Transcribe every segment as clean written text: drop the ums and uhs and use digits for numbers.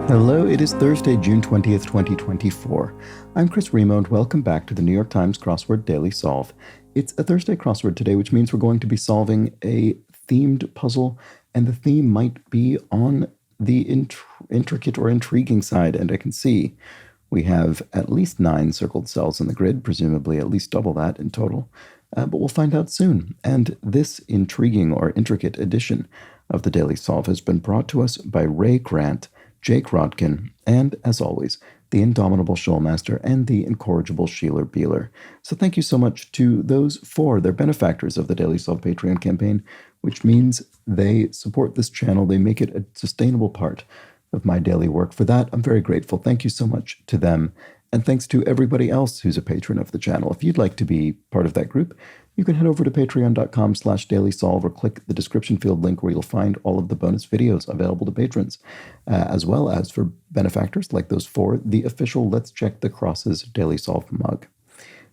Hello, it is Thursday, June 20th, 2024. I'm Chris Remo, and welcome back to the New York Times Crossword Daily Solve. It's a Thursday crossword today, which means we're going to be solving a themed puzzle, and the theme might be on the intricate or intriguing side, and I can see we have at least 9 circled cells in the grid, presumably at least double that in total, but we'll find out soon. And this intriguing or intricate edition of the Daily Solve has been brought to us by Ray Grant, Jake Rodkin, and, as always, the indomitable Shoalmaster and the incorrigible Sheeler Beeler. So thank you so much to those 4. They're benefactors of the Daily Solve Patreon campaign, which means they support this channel. They make it a sustainable part of my daily work. For that, I'm very grateful. Thank you so much to them. And thanks to everybody else who's a patron of the channel. If you'd like to be part of that group, you can head over to patreon.com/dailysolve or click the description field link where you'll find all of the bonus videos available to patrons, as well as for benefactors like those 4, the official Let's Check the Crosses Daily Solve mug.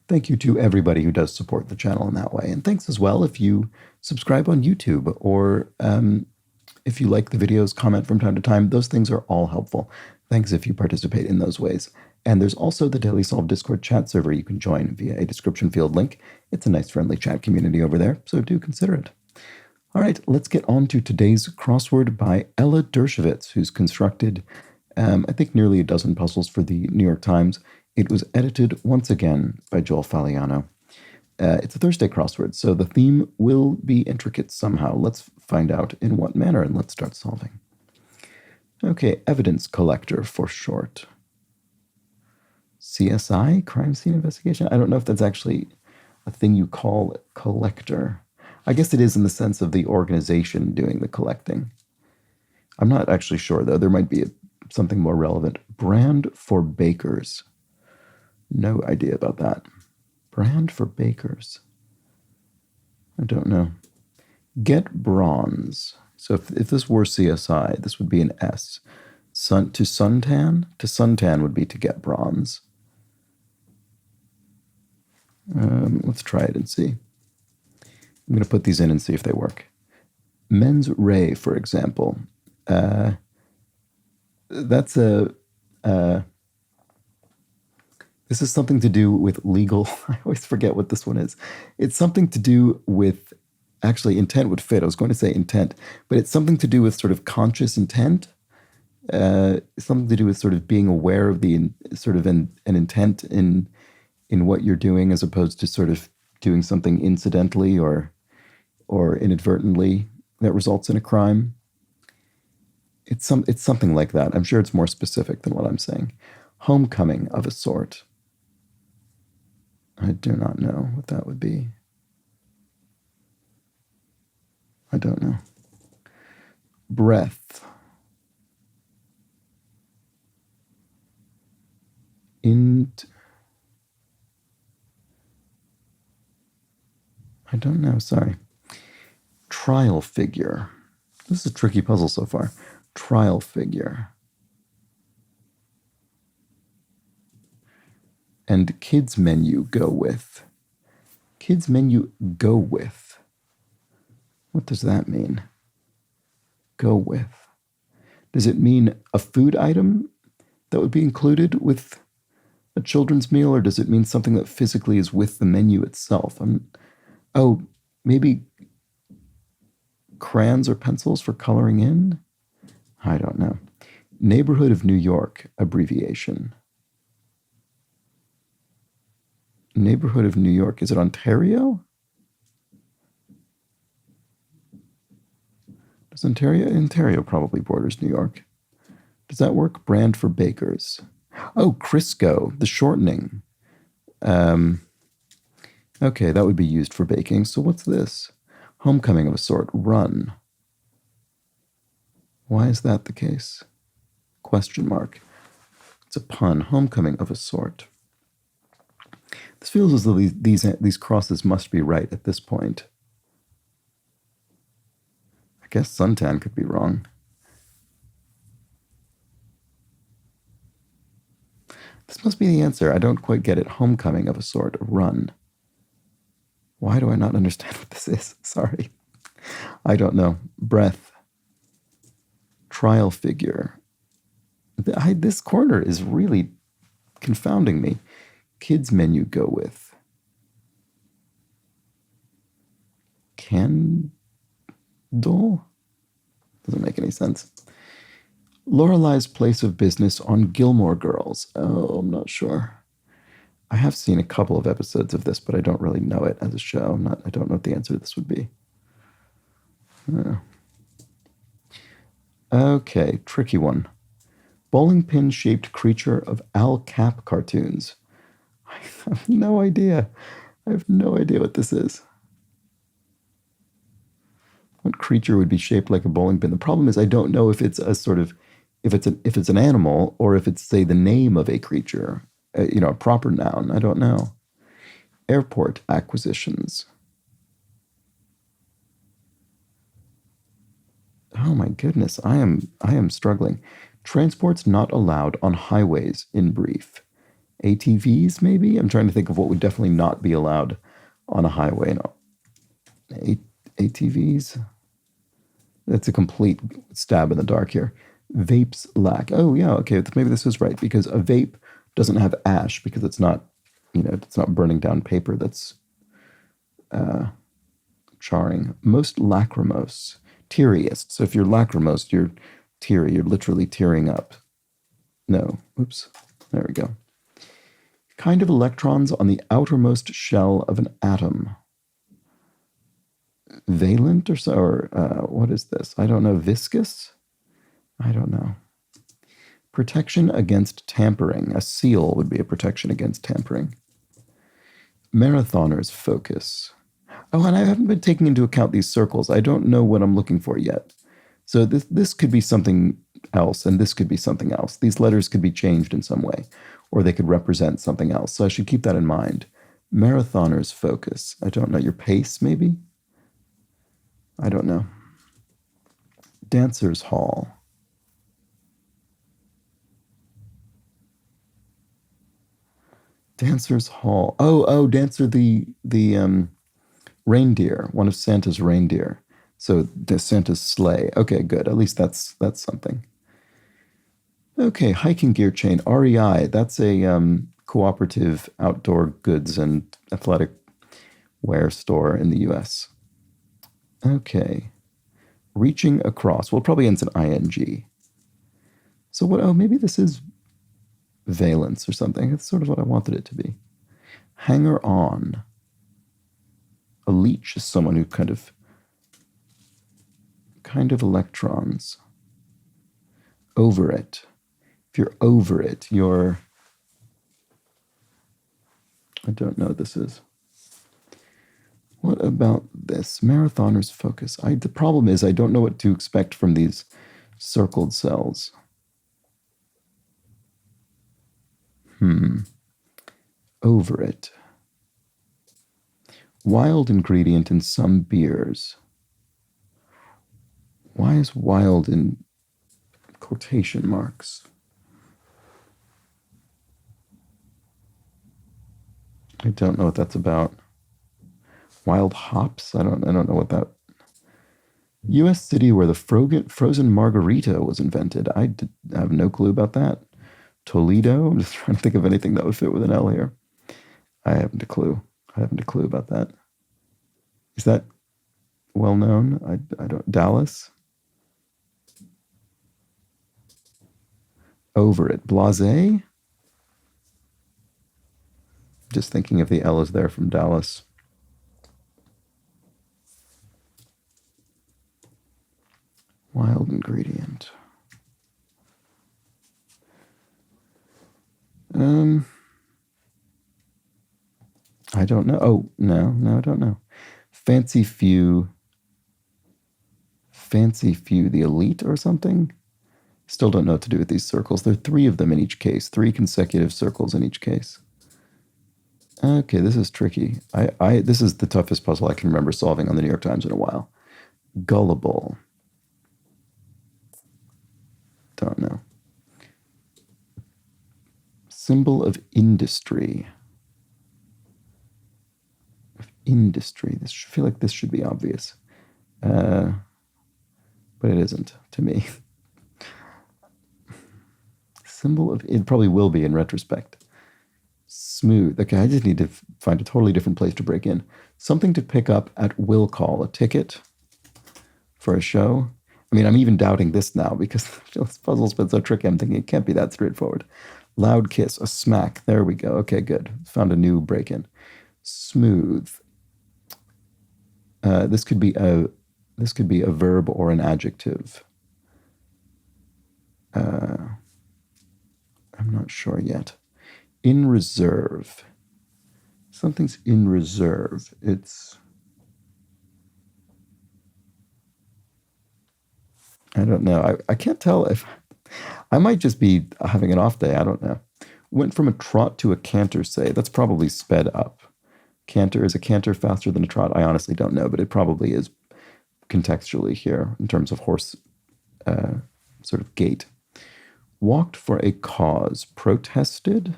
Thank you to everybody who does support the channel in that way. And thanks as well if you subscribe on YouTube or if you like the videos, comment from time to time. Those things are all helpful. Thanks if you participate in those ways. And there's also the Daily Solve Discord chat server you can join via a description field link. It's a nice friendly chat community over there, so do consider it. All right, let's get on to today's crossword by Ella Dershowitz, who's constructed, I think, nearly a dozen puzzles for the New York Times. It was edited once again by Joel Faliano. It's a Thursday crossword, so the theme will be intricate somehow. Let's find out in what manner, and let's start solving. Okay, evidence collector for short. CSI, crime scene investigation? I don't know if that's actually a thing you call collector. I guess it is in the sense of the organization doing the collecting. I'm not actually sure, though. There might be something more relevant. Brand for bakers. No idea about that. Brand for bakers. I don't know. Get bronze. So if this were CSI, this would be an S. To suntan? To suntan would be to get bronze. Let's try it and see. I'm going to put these in and see if they work. Mens rea, for example. That's a... This is something to do with legal. I always forget what this one is. It's something to do with, actually, intent would fit. I was going to say intent, but it's something to do with sort of conscious intent. Something to do with sort of being aware of the sort of an intent in what you're doing, as opposed to sort of doing something incidentally or inadvertently that results in a crime. It's something like that. I'm sure it's more specific than what I'm saying. Homecoming of a sort. I do not know what that would be. I don't know. Breath. I don't know, sorry. Trial figure. This is a tricky puzzle so far. Trial figure. And kids menu go with. Kids menu go with. What does that mean? Go with. Does it mean a food item that would be included with a children's meal, or does it mean something that physically is with the menu itself? Oh, maybe crayons or pencils for coloring in? I don't know. Neighborhood of New York abbreviation. Neighborhood of New York. Is it Ontario? Does Ontario probably borders New York. Does that work? Brand for bakers. Oh, Crisco, the shortening. Okay, that would be used for baking. So what's this? Homecoming of a sort. Run. Why is that the case? Question mark. It's a pun. Homecoming of a sort. This feels as though these crosses must be right at this point. I guess suntan could be wrong. This must be the answer. I don't quite get it. Homecoming of a sort. Run. Why do I not understand what this is? Sorry. I don't know. Breath. Trial figure. This corner is really confounding me. Kids menu go with candle? Doesn't make any sense. Lorelai's place of business on Gilmore Girls. Oh, I'm not sure. I have seen a couple of episodes of this, but I don't really know it as a show. I don't know what the answer to this would be. Okay, tricky one. Bowling pin shaped creature of Al Cap cartoons. I have no idea. I have no idea what this is. What creature would be shaped like a bowling pin? The problem is I don't know if it's a sort of if it's an animal or if it's, say, the name of a creature, a proper noun. I don't know. Airport acquisitions. Oh my goodness, I am struggling. Transports not allowed on highways, in brief. ATVs, maybe? I'm trying to think of what would definitely not be allowed on a highway. No. ATVs? That's a complete stab in the dark here. Vapes lack. Oh yeah, okay, maybe this is right, because a vape doesn't have ash because it's not, it's not burning down paper that's charring. Most lachrymose. Teariest. So if you're lachrymose, you're teary. You're literally tearing up. No. Oops. There we go. Kind of electrons on the outermost shell of an atom. Valent or what is this? I don't know. Viscous? I don't know. Protection against tampering. A seal would be a protection against tampering. Marathoner's focus. Oh, and I haven't been taking into account these circles. I don't know what I'm looking for yet. So this could be something else, and this could be something else. These letters could be changed in some way, or they could represent something else. So I should keep that in mind. Marathoner's focus. I don't know. Your pace, maybe? I don't know. Dancer's hall. Dancer's hall. Oh, Dancer the reindeer, one of Santa's reindeer. So the Santa's sleigh. Okay, good. At least that's something. Okay, hiking gear chain, REI. That's a cooperative outdoor goods and athletic wear store in the U.S. Okay, reaching across. Well, it probably ends in ing. So what? Oh, maybe this is valence or something. That's sort of what I wanted it to be. Hanger on. A leech is someone who kind of electrons. Over it. If you're over it, you're... I don't know what this is. What about this? Marathoner's focus. The problem is I don't know what to expect from these circled cells. Over it. Wild ingredient in some beers. Why is wild in quotation marks? I don't know what that's about. Wild hops? I don't know what that... U.S. city where the frozen margarita was invented. I have no clue about that. Toledo? I'm just trying to think of anything that would fit with an L here. I haven't a clue. About that. Is that well known? I don't... Dallas? Over it. Blasé? Just thinking if the L is there from Dallas. Wild ingredient. I don't know. Oh, no, I don't know. Fancy few, the elite or something? Still don't know what to do with these circles. There are 3 of them in each case, 3 consecutive circles in each case. Okay, this is tricky. This is the toughest puzzle I can remember solving on the New York Times in a while. Gullible. Don't know. Symbol of industry. Industry. I feel like this should be obvious. But it isn't to me. Symbol of, it probably will be in retrospect. Smooth. Okay, I just need to find a totally different place to break in. Something to pick up at will call. A ticket for a show. I mean, I'm even doubting this now because this puzzle's been so tricky. I'm thinking it can't be that straightforward. Loud kiss, a smack. There we go. Okay, good. Found a new break-in. Smooth. This could be a verb or an adjective. I'm not sure yet. In reserve. Something's in reserve. I don't know. I can't tell if I might just be having an off day. I don't know. Went from a trot to a canter, say. That's probably sped up. Canter, is a canter faster than a trot? I honestly don't know, but it probably is contextually here in terms of horse sort of gait. Walked for a cause. Protested?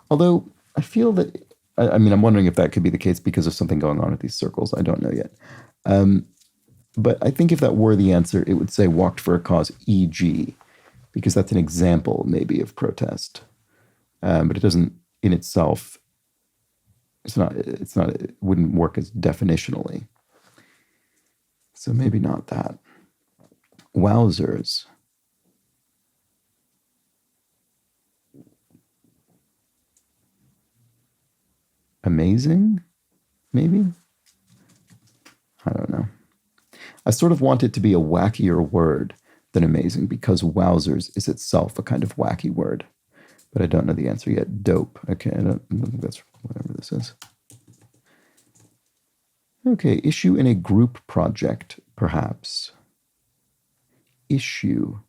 Although I feel that, I mean, I'm wondering if that could be the case because of something going on with these circles. I don't know yet. But I think if that were the answer, it would say walked for a cause, e.g., because that's an example maybe of protest. But it doesn't in itself, it wouldn't work as definitionally. So maybe not that. Wowzers. Amazing? Maybe? I don't know. I sort of want it to be a wackier word than amazing because wowzers is itself a kind of wacky word. But I don't know the answer yet. Dope. Okay, I don't think that's whatever this is. Okay, issue in a group project, perhaps. Issue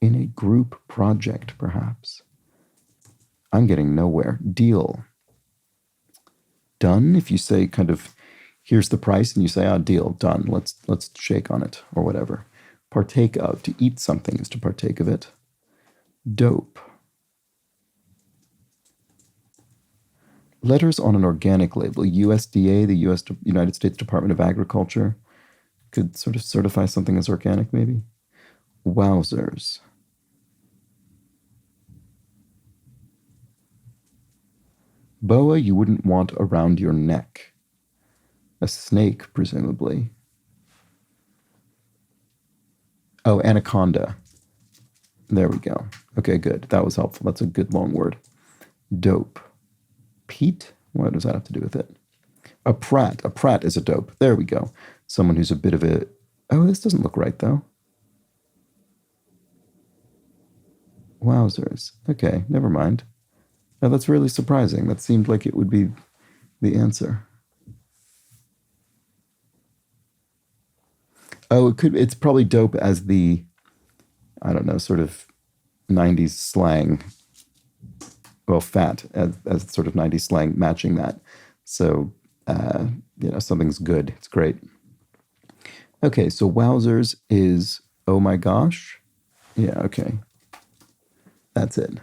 in a group project, perhaps. I'm getting nowhere. Deal. Done, if you say kind of, here's the price, and you say, deal, done, let's shake on it, or whatever. Partake of, to eat something is to partake of it. Dope. Letters on an organic label. USDA, the United States Department of Agriculture, could sort of certify something as organic, maybe. Wowzers. Boa you wouldn't want around your neck. A snake, presumably. Oh, anaconda. There we go. Okay, good. That was helpful. That's a good long word. Dope. Pete? What does that have to do with it? A prat. A prat is a dope. There we go. Someone who's a bit of a... Oh, this doesn't look right, though. Wowzers. Okay, never mind. Now, that's really surprising. That seemed like it would be the answer. Oh, it's probably dope as the, I don't know, sort of 90s slang. Well, fat as sort of 90s slang matching that. So, something's good. It's great. Okay, so wowzers is, oh my gosh. Yeah, okay. That's it.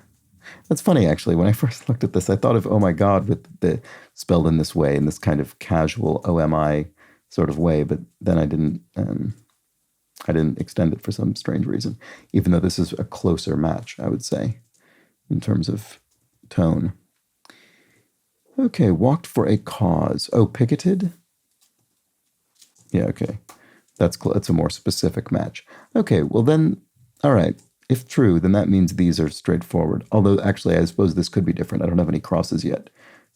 That's funny, actually. When I first looked at this, I thought of oh my god with the spelled in this way, in this kind of casual OMI sort of way, but then I didn't extend it for some strange reason, even though this is a closer match, I would say, in terms of tone. Okay, walked for a cause. Oh, picketed? Yeah, okay. That's a more specific match. Okay, well then, all right. If true, then that means these are straightforward. Although, actually, I suppose this could be different. I don't have any crosses yet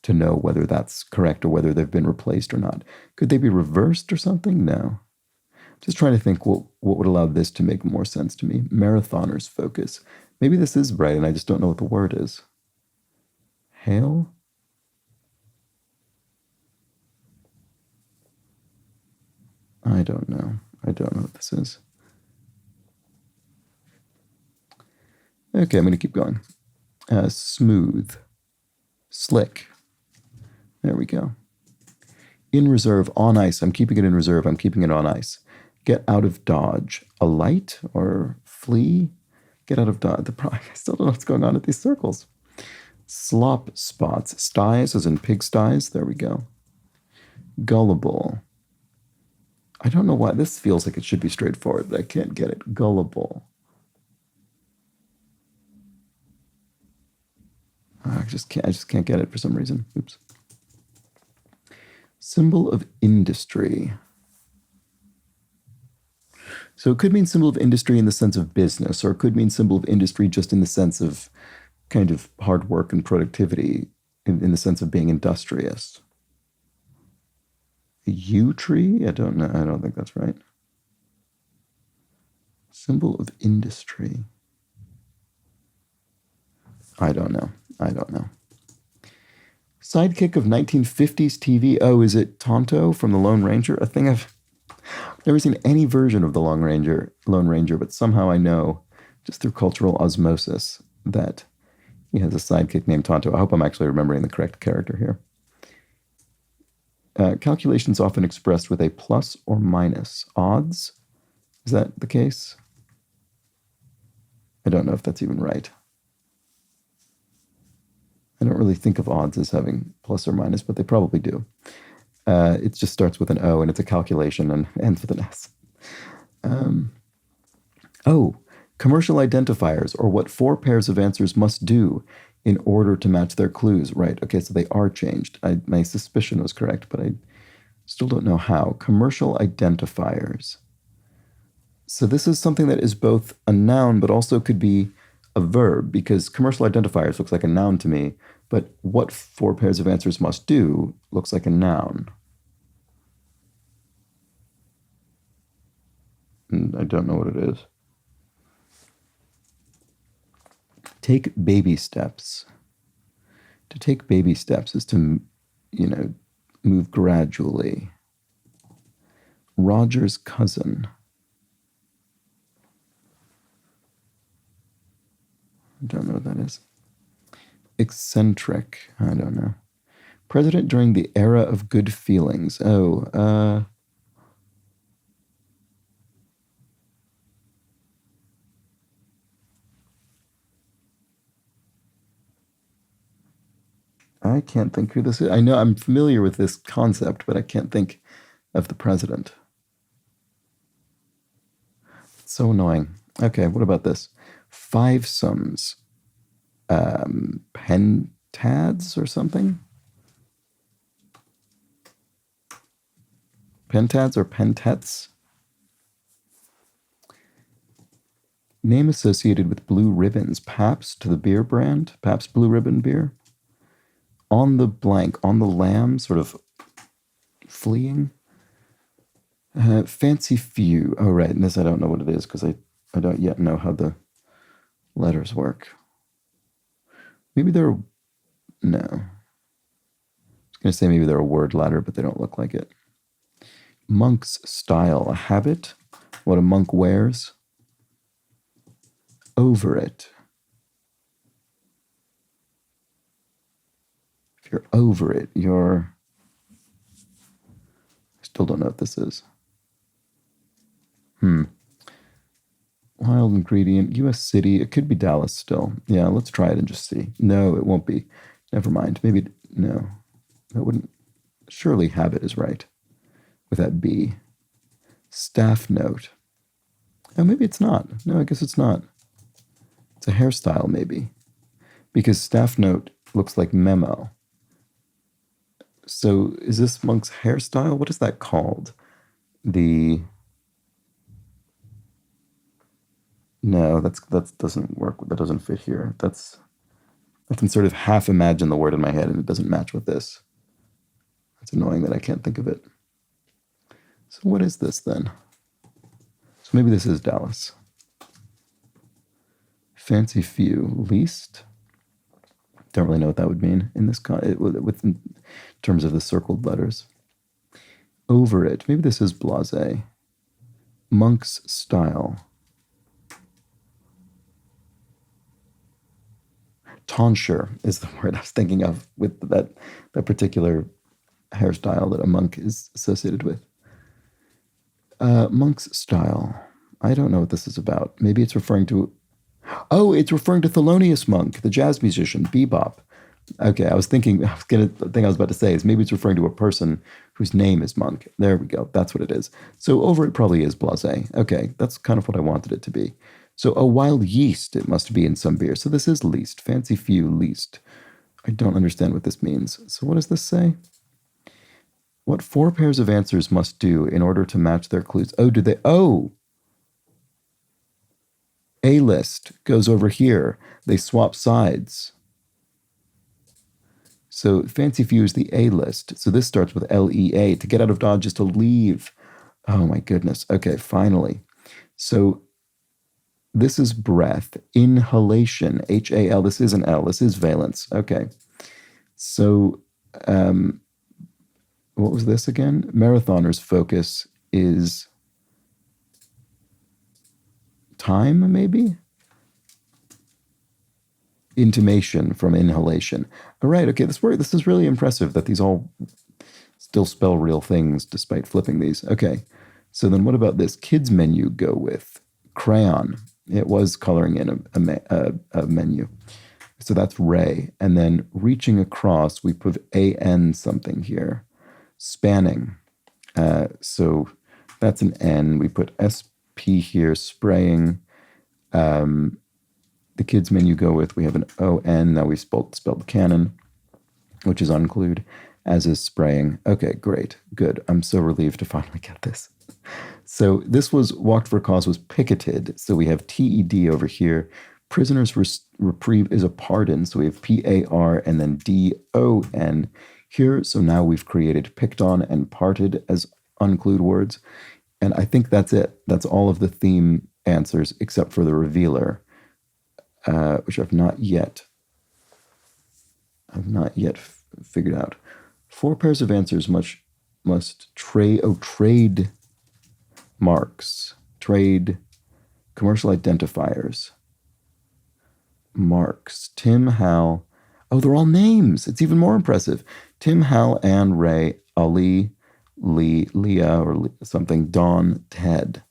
to know whether that's correct or whether they've been replaced or not. Could they be reversed or something? No. Just trying to think what would allow this to make more sense to me. Marathoners focus. Maybe this is right and I just don't know what the word is. Hail? I don't know. I don't know what this is. Okay, I'm going to keep going. Smooth. Slick. There we go. In reserve, on ice. I'm keeping it in reserve. I'm keeping it on ice. Get out of dodge. Alight or flee? Get out of dodge. I still don't know what's going on with these circles. Slop spots. Styes, as in pig styes. There we go. Gullible. I don't know why. This feels like it should be straightforward, but I can't get it. Gullible. I just can't get it for some reason. Oops. Symbol of industry. So it could mean symbol of industry in the sense of business, or it could mean symbol of industry just in the sense of kind of hard work and productivity, in the sense of being industrious. A yew tree? I don't know. I don't think that's right. Symbol of industry. I don't know. Sidekick of 1950s TV. Oh, is it Tonto from The Lone Ranger? A thing I've never seen any version of the Lone Ranger, but somehow I know, just through cultural osmosis, that he has a sidekick named Tonto. I hope I'm actually remembering the correct character here. Calculations often expressed with a plus or minus. Odds? Is that the case? I don't know if that's even right. I don't really think of odds as having plus or minus, but they probably do. It just starts with an O, and it's a calculation and ends with an S. Commercial identifiers, or what 4 pairs of answers must do in order to match their clues. Right, okay, so they are changed. My suspicion was correct, but I still don't know how. Commercial identifiers. So this is something that is both a noun, but also could be a verb, because commercial identifiers looks like a noun to me, but what 4 pairs of answers must do looks like a noun. And I don't know what it is. Take baby steps. To take baby steps is to, move gradually. Roger's cousin. I don't know what that is. Eccentric. I don't know. President during the era of good feelings. I can't think who this is. I know I'm familiar with this concept, but I can't think of the president. It's so annoying. Okay, what about this? Fivesomes. Pentads or something? Pentads or pentets? Name associated with blue ribbons. Pabst, the beer brand. Pabst Blue Ribbon beer. On the blank, on the lamb, sort of fleeing. Fancy few. Oh, right. And this I don't know what it is because I don't yet know how the letters work. Maybe they're... No. I was going to say maybe they're a word ladder, but they don't look like it. Monk's style. A habit. What a monk wears. Over it. If you're over it, you're... I still don't know what this is. Wild ingredient, U.S. city. It could be Dallas still. Yeah, let's try it and just see. No, it won't be. Never mind. Maybe, no. That wouldn't... Surely habit is right. With that B. Staff note. Oh, maybe it's not. No, I guess it's not. It's a hairstyle, maybe. Because staff note looks like memo. So is this monk's hairstyle? What is that called? No, that doesn't work. That doesn't fit here. I can sort of half imagine the word in my head and it doesn't match with this. It's annoying that I can't think of it. So what is this then? So maybe this is Dallas. Fancy few. Least? Don't really know what that would mean in this in terms of the circled letters. Over it. Maybe this is blasé. Monk's style. Tonsure is the word I was thinking of with that particular hairstyle that a monk is associated with. Monk's style. I don't know what this is about. Maybe it's referring to... Oh, it's referring to Thelonious Monk, the jazz musician, bebop. Okay, I was thinking, the thing I was about to say is maybe it's referring to a person whose name is Monk. There we go. That's what it is. So over it probably is blasé. Okay, that's kind of what I wanted it to be. So a wild yeast, it must be in some beer. So this is least. Fancy few, least. I don't understand what this means. So what does this say? What four pairs of answers must do in order to match their clues? Oh, do they? Oh, A list goes over here. They swap sides. So Fancy Few is the A list. So this starts with LEA. To get out of Dodge is to leave. Oh my goodness. Okay, finally. So this is breath. Inhalation. HAL. This is an L. This is valence. Okay. So what was this again? Marathoners' focus is time, maybe? Intimation from inhalation. All right, okay, this is really impressive that these all still spell real things despite flipping these. Okay, so then what about this? Kids menu go with crayon. It was coloring in a menu. So that's Ray. And then reaching across, we put AN something here. Spanning. So that's an N. We put SP here, spraying. The kids menu go with, we have an ON. Now we spelled cannon, which is unclude, as is spraying. Okay, great. Good. I'm so relieved to finally get this. So this was walked for cause was picketed. So we have TED over here. Prisoners reprieve is a pardon. So we have PAR and then DON here. So now we've created picked on and parted as unclude words. And I think that's it. That's all of the theme answers except for the revealer, which I've not yet figured out. Four pairs of answers must trade marks, trade commercial identifiers, marks. Tim, Hal. Oh, they're all names. It's even more impressive. Tim, Hal, Anne, Ray, Ali, Lee, Leah, or something. Dawn, Ted.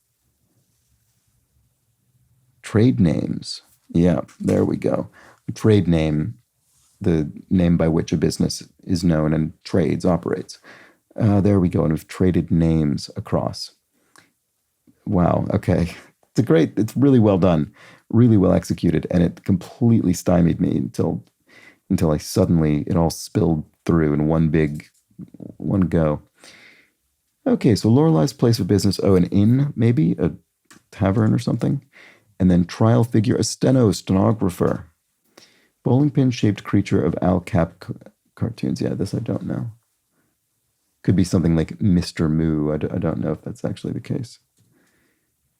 Trade names. Yeah, there we go. Trade name, the name by which a business is known and trades, operates. There we go. And we've traded names across. Wow. Okay. It's really well done, really well executed. And it completely stymied me until I suddenly, it all spilled through in one go. Okay. So Lorelei's place of business. Oh, an inn, maybe a tavern or something. And then trial figure, a stenographer. Bowling pin shaped creature of Al Cap cartoons. Yeah, this I don't know. Could be something like Mr. Moo. I don't know if that's actually the case.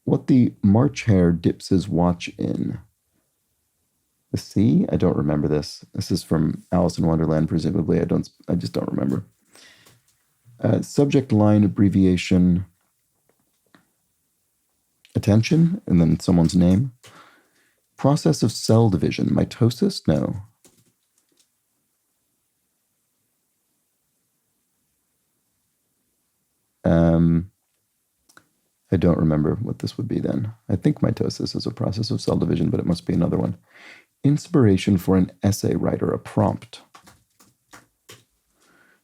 What the March Hare dips his watch in. The sea? I don't remember this. This is from Alice in Wonderland, presumably. I just don't remember. Subject line abbreviation. Attention, and then someone's name. Process of cell division. Mitosis? No. I don't remember what this would be then. I think mitosis is a process of cell division, but it must be another one. Inspiration for an essay writer, a prompt.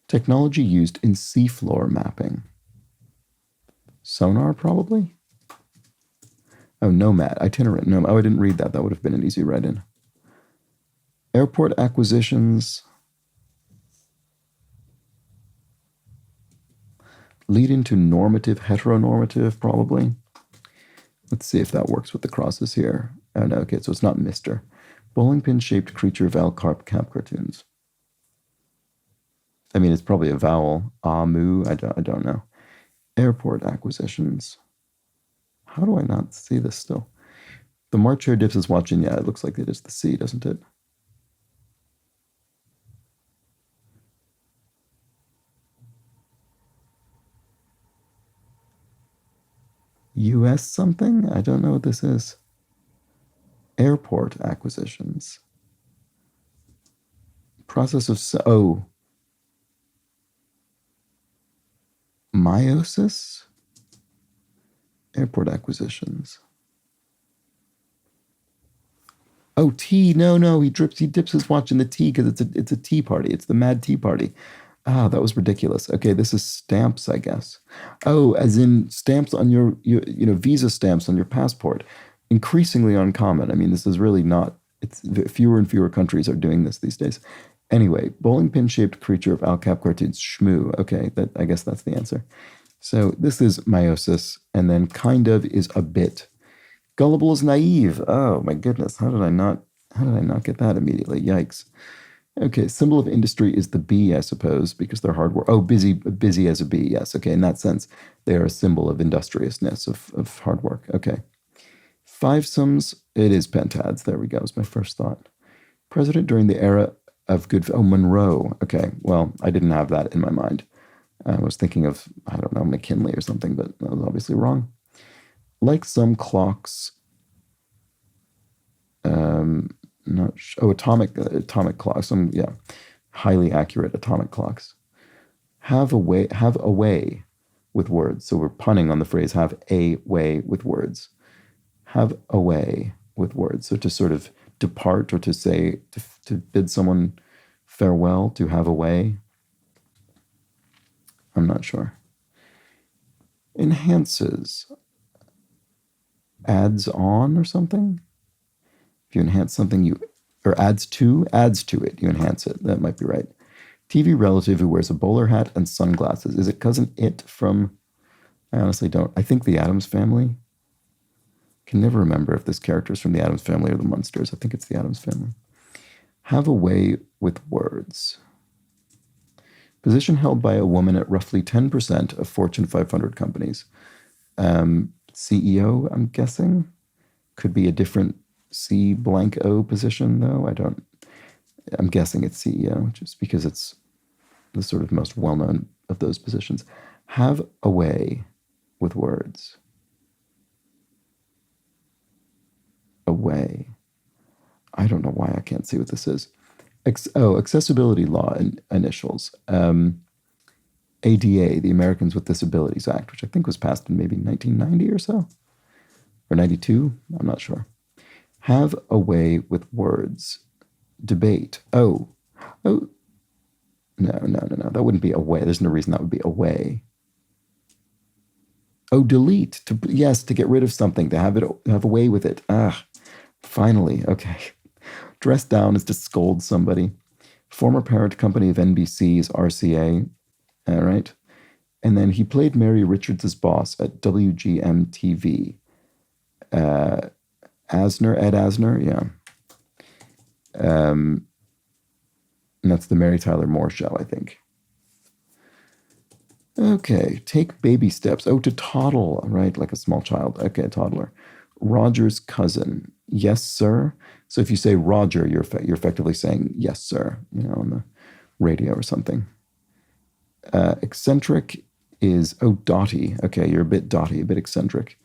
Technology used in seafloor mapping. Sonar, probably? Oh, nomad, itinerant. No, I didn't read that. That would have been an easy write-in. Airport acquisitions. Lead into normative, heteronormative, probably. Let's see if that works with the crosses here. Oh, no, okay, so it's not Mr. Bowling pin-shaped creature of Al Cap cartoons. I mean, it's probably a vowel. Moo, I don't know. Airport acquisitions. How do I not see this still? The March Hare dips his watch in. Yeah, it looks like it is the sea, doesn't it? US something? I don't know what this is. Airport acquisitions. Process of, meiosis? Airport acquisitions. Oh, tea. No. He dips his watch in the tea because it's a tea party. It's the mad tea party. Ah, that was ridiculous. Okay, this is stamps, I guess. Oh, as in stamps on your visa stamps on your passport. Increasingly uncommon. I mean, this is really not. It's fewer and fewer countries are doing this these days. Anyway, bowling pin shaped creature of Al Cap cartoons. Shmoo. Okay, that I guess that's the answer. So this is meiosis, and then kind of is a bit. Gullible is naive. Oh my goodness, how did I not get that immediately? Yikes. Okay, symbol of industry is the bee, I suppose, because they're hard work. Oh, busy as a bee. Yes. Okay, in that sense, they are a symbol of industriousness, of hard work. Okay. Five sums, it is pentads. There we go. Is my first thought. President during the era of good. Oh, Monroe. Okay. Well, I didn't have that in my mind. I was thinking of, I don't know, McKinley or something, but that was obviously wrong. Like some clocks, not atomic clocks. Highly accurate atomic clocks. Have a way with words. So we're punning on the phrase have a way with words. Have a way with words. So to sort of depart or to say to bid someone farewell, to have a way. I'm not sure. Enhances. Adds on or something. If you enhance something, or adds to it, you enhance it. That might be right. TV relative who wears a bowler hat and sunglasses. Is it cousin It from, I honestly don't. I think the Addams Family. Can never remember if this character is from the Addams Family or the Munsters. I think it's the Addams Family. Have a way with words. Position held by a woman at roughly 10% of Fortune 500 companies. CEO, I'm guessing. Could be a different C blank O position, though. I'm guessing it's CEO, just because it's the sort of most well-known of those positions. Have a way with words. Away. I don't know why I can't see what this is. Accessibility law initials. ADA, the Americans with Disabilities Act, which I think was passed in maybe 1990 or so, or 92. I'm not sure. Have a way with words. Debate. Oh, no. That wouldn't be a way. There's no reason that would be a way. Oh, delete. To get rid of something, to have a way with it. Finally. Okay. Dress down is to scold somebody. Former parent company of NBC's RCA. All right. And then he played Mary Richards' boss at WGM TV. Ed Asner, yeah. And that's the Mary Tyler Moore Show, I think. Okay, take baby steps. Oh, to toddle, right? Like a small child. Okay, a toddler. Roger's cousin. Yes, sir. So if you say Roger, you're effectively saying yes, sir, on the radio or something. Eccentric is, dotty. Okay, you're a bit dotty, a bit eccentric.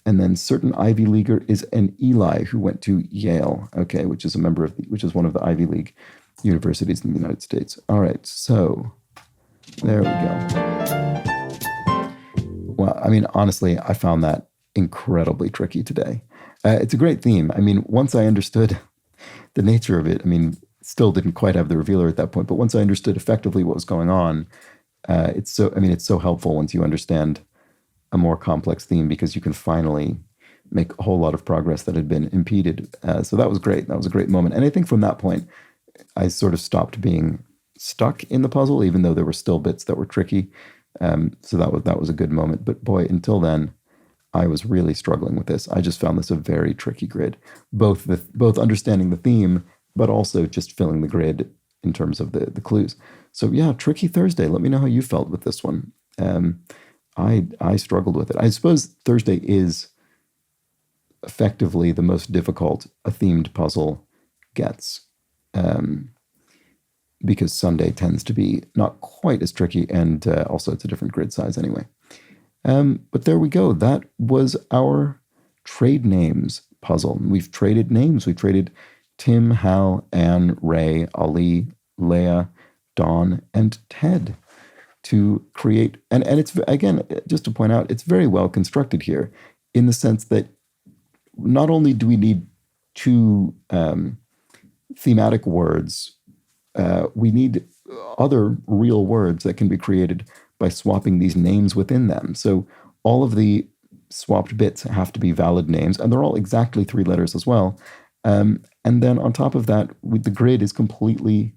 And then certain Ivy Leaguer is an Eli who went to Yale, okay, which is which is one of the Ivy League universities in the United States. All right, so there we go. Well, I mean, honestly, I found that incredibly tricky today. It's a great theme. I mean, once I understood the nature of it, I mean, still didn't quite have the revealer at that point, but once I understood effectively what was going on, it's so helpful once you understand a more complex theme, because you can finally make a whole lot of progress that had been impeded. So that was great. That was a great moment. And I think from that point, I sort of stopped being stuck in the puzzle, even though there were still bits that were tricky. So that was a good moment. But boy, until then, I was really struggling with this. I just found this a very tricky grid, both understanding the theme, but also just filling the grid in terms of the clues. So yeah, tricky Thursday. Let me know how you felt with this one. I struggled with it. I suppose Thursday is effectively the most difficult a themed puzzle gets, because Sunday tends to be not quite as tricky, and also it's a different grid size anyway. But there we go. That was our trade names puzzle. We've traded names. We've traded Tim, Hal, Anne, Ray, Ali, Leah, Dawn, and Ted to create, and it's, again, just to point out, it's very well constructed here, in the sense that not only do we need two thematic words, we need other real words that can be created by swapping these names within them. So all of the swapped bits have to be valid names, and they're all exactly 3 letters as well. And then on top of that, the grid is completely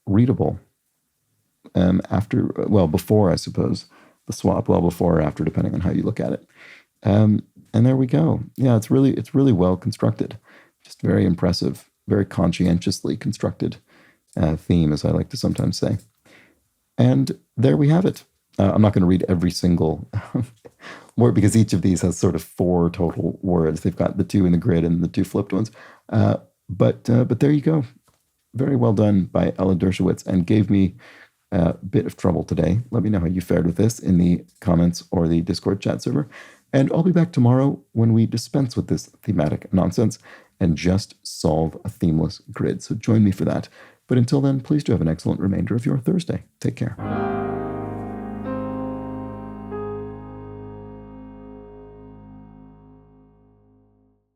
readable before, I suppose, the swap, well, before or after, depending on how you look at it. And there we go. Yeah, it's really well constructed. Just very impressive, very conscientiously constructed theme, as I like to sometimes say. And there we have it. I'm not going to read every single word because each of these has sort of 4 total words. They've got the 2 in the grid and the 2 flipped ones. But there you go. Very well done by Ella Dershowitz, and gave me a bit of trouble today. Let me know how you fared with this in the comments or the Discord chat server. And I'll be back tomorrow when we dispense with this thematic nonsense and just solve a themeless grid. So join me for that. But until then, please do have an excellent remainder of your Thursday. Take care.